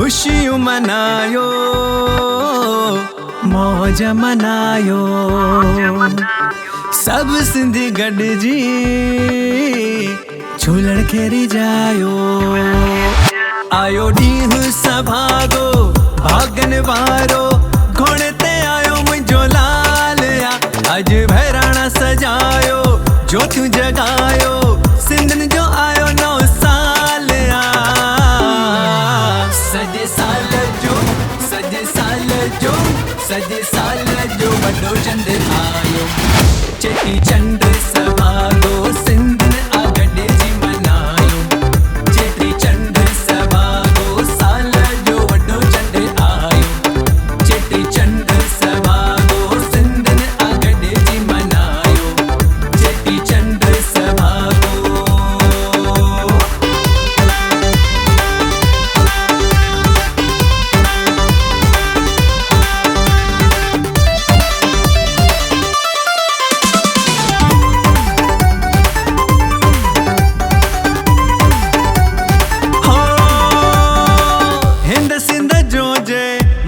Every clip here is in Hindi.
खुशियों मनायो, मौज मनायो, सब सिंधी गड जी झूलण खेरी जायो। आयो ॾींहुं सभागो भागन वारो, घोड़े ते आयो मुंहिंजो लाल आ। अॼु बहिराणा सजायो, ज्योतियूं जगायो, सिंधन जो आयो नओ साल आ। सॼे साल जो, सॼे साल जो, सॼे साल जो वॾो चंड आयो। चेटी चंड सभागो सिंधन आ गॾिजी मनायो। चेटी चंड सभागो साल जो वॾो चंड आयो। चेटी चंड सभागो सिंधन आ गॾिजी मनायो। चेटी चंड सभागो।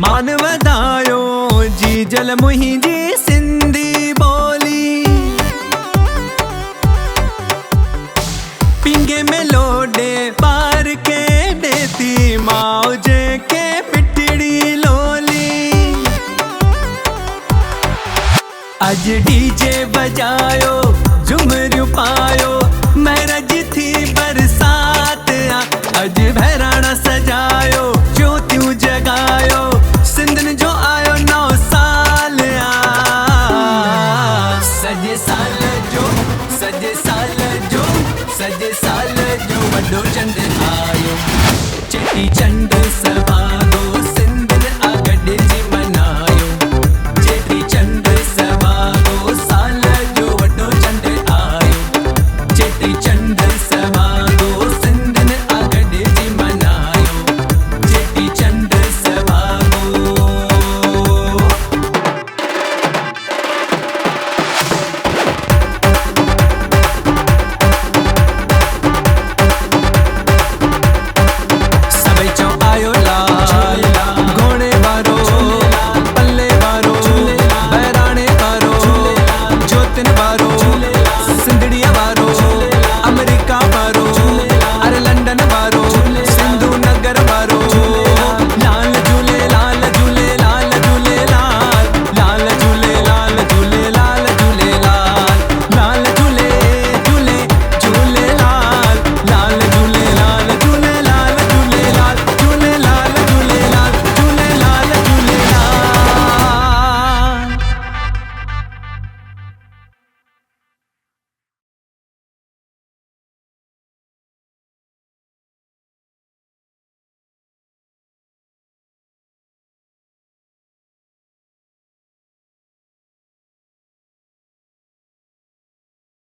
मान वधायो जी जल मुंहिंजी सिंधी ॿोली। पिंगे में लोॾे ॿार खे ॾेती माउ जेके मिठड़ी लोली। अॼु डीजे बजायो, झुमरियूं पायो, महरज थी बरसात आ। अॼु बहिराणा सजायो, ज्योतियूं जगायो, सिंधन जो आयो नओ साल आ। सॼे साल जो, सॼे साल जो, सॼे साल जो वॾो चंड आयो। चेटी चंड